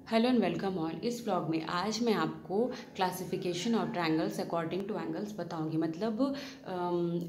Hello and welcome all. इस vlog में आज मैं आपको क्लासिफिकेशन और ट्रायंगल्स अकॉर्डिंग टू एंगल्स बताऊंगी। मतलब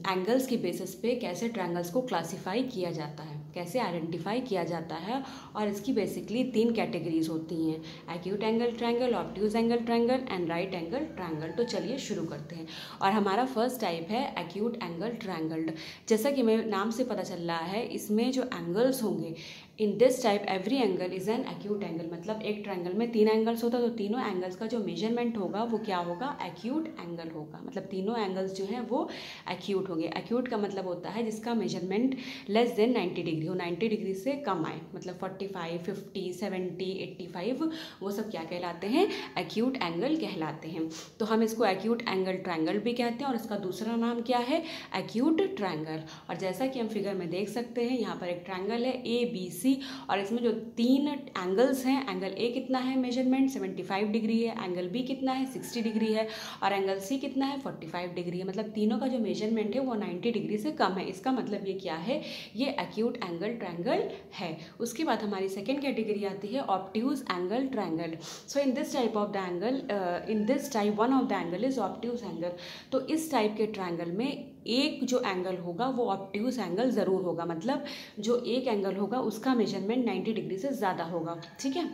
एंगल्स की बेसिस पे कैसे ट्रायंगल्स को क्लासिफाई किया जाता है, कैसे आइडेंटिफाई किया जाता है। और इसकी बेसिकली 3 कैटेगरीज होती हैं, acute angle triangle, obtuse angle triangle and right angle triangle. तो चलिए शुरू करते हैं। और हमारा फर्स्ट टाइप है एक्यूट एंगल ट्रायंगल। जैसा कि मेरे नाम से पता चल रहा है, इसमें जो एंगल्स होंगे in this type every angle is an acute angle. मतलब एक ट्रायंगल में 3 एंगल्स होता है, तो तीनों एंगल्स का जो मेजरमेंट होगा वो क्या होगा, एक्यूट एंगल होगा। मतलब तीनों एंगल्स जो हैं वो एक्यूट होंगे। एक्यूट का मतलब होता है जिसका मेजरमेंट लेस देन 90 डिग्री हो, 90 डिग्री से कम आए। मतलब 45, 50, 70, 85 वो सब क्या कहलाते हैं, एक्यूट एंगल कहलाते हैं। तो हम इसको एक्यूट एंगल ट्रायंगल भी कहते हैं और इसका दूसरा नाम क्या है, एक्यूट ट्रायंगल। और जैसा कि हम फिगर में देख सकते हैं, यहाँ पर एक ट्रायंगल है ABC और इसमें जो 3 एंगल्स हैं, एंगल ए कितना है मेजरमेंट 75 डिग्री है, एंगल बी कितना है 60 डिग्री है और एंगल सी कितना है 45 डिग्री है। मतलब तीनों का जो मेजरमेंट है वो 90 डिग्री से कम है। इसका मतलब ये क्या है, ये एक्यूट एंगल ट्रायंगल है। उसके बाद हमारी सेकेंड कैटेगरी आती है obtuse angle triangle. So in this type of the angle, in this type one of the angle is obtuse angle. तो इस टाइप के ट्रायंगल में एक जो एंगल होगा वो ऑब्ट्यूज एंगल ज़रूर होगा। मतलब जो एक एंगल होगा उसका मेजरमेंट 90 डिग्री से ज़्यादा होगा। ठीक है,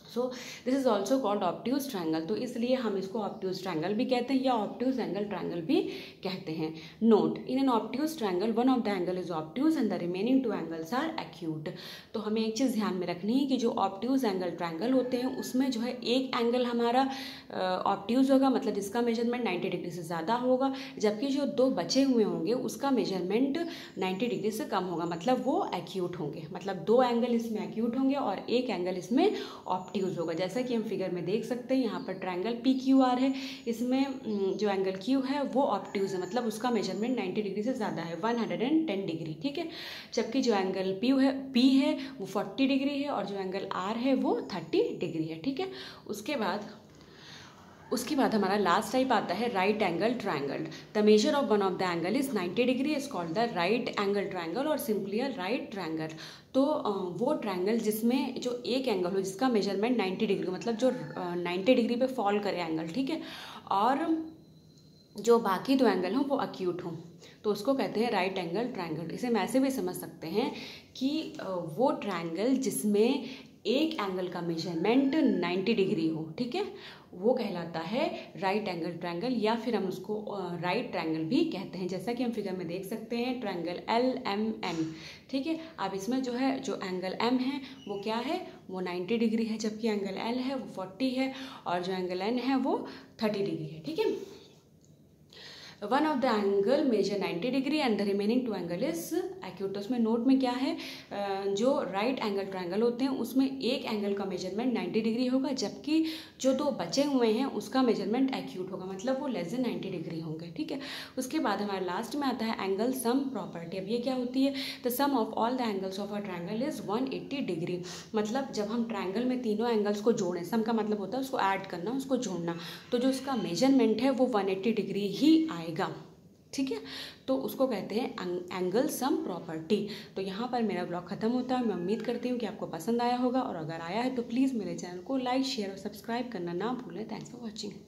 so this is also called obtuse triangle. तो इसलिए हम इसको ऑब्ट्यूज ट्रायंगल भी कहते हैं या ऑब्ट्यूज एंगल ट्रायंगल भी कहते हैं। Note, in an obtuse triangle one of the angle is obtuse and the remaining 2 angles are acute. तो हमें एक चीज़ ध्यान में रखनी है कि जो ऑब्ट्यूज एंगल ट्रायंगल होते हैं उसमें जो है एक एंगल हमारा ऑब्ट्यूज होगा, मतलब जिसका मेजरमेंट 90 डिग्री से ज़्यादा होगा, जबकि जो 2 बचे हुए होंगे उसका मेजरमेंट 90 डिग्री से कम होगा, मतलब वो एक्यूट होंगे। मतलब 2 एंगल इसमें एक्यूट होंगे और एक एंगल इसमें ऑब्ट्यूज होगा। जैसा कि हम फिगर में देख सकते हैं, यहाँ पर ट्रायंगल PQR है, इसमें जो एंगल Q है वो ऑब्ट्यूज है, मतलब उसका मेजरमेंट 90 डिग्री से ज़्यादा है, 110 डिग्री। ठीक है, जबकि जो एंगल P है वो 40 डिग्री है और जो एंगल R है वो 30 डिग्री है। ठीक है, उसके बाद हमारा लास्ट टाइप आता है right angle triangle. The measure of one of the angle is 90 degree is called the right angle triangle और सिंपली अ राइट ट्रायंगल। तो वो ट्रायंगल जिसमें जो एक एंगल हो जिसका मेजरमेंट 90 डिग्री, मतलब जो 90 डिग्री पे फॉल करे एंगल, ठीक है, और जो बाकी 2 एंगल हों वो एक्यूट हों, तो उसको कहते हैं राइट एंगल ट्रायंगल। इसे हम ऐसे भी समझ सकते हैं कि वो ट्रायंगल जिसमें एक एंगल का मेजरमेंट 90 डिग्री हो, ठीक है, वो कहलाता है राइट एंगल ट्रायंगल, या फिर हम उसको राइट ट्रायंगल भी कहते हैं। जैसा कि हम फिगर में देख सकते हैं, ट्रायंगल LMN, ठीक है। अब इसमें जो है जो एंगल M है वो क्या है, वो 90 डिग्री है, जबकि एंगल L है वो 40 है और जो एंगल N है वो 30 डिग्री है। ठीक है, one of the angle measure 90 degree and the remaining 2 angle is acute. तो उसमें नोट में क्या है, जो राइट एंगल ट्रायंगल होते हैं उसमें एक एंगल का मेजरमेंट 90 डिग्री होगा, जबकि जो 2 बचे हुए हैं उसका मेजरमेंट एक्यूट होगा, मतलब वो लेस देन 90 डिग्री होंगे। ठीक है, उसके बाद हमारे लास्ट में आता है एंगल सम प्रॉपर्टी। अब ये क्या होती है, the sum of all the angles of a triangle is 180 degree. मतलब जब हम ट्रायंगल में तीनों एंगल्स को जोड़ें, सम का मतलब होता है उसको ऐड करना, उसको जोड़ना, तो जो उसका मेजरमेंट है वो 180 डिग्री ही आएगा। ठीक है, तो उसको कहते हैं एंगल सम प्रॉपर्टी। तो यहाँ पर मेरा ब्लॉग खत्म होता है। मैं उम्मीद करती हूँ कि आपको पसंद आया होगा और अगर आया है तो प्लीज़ मेरे चैनल को लाइक, शेयर और सब्सक्राइब करना ना भूलें। Thanks for watching.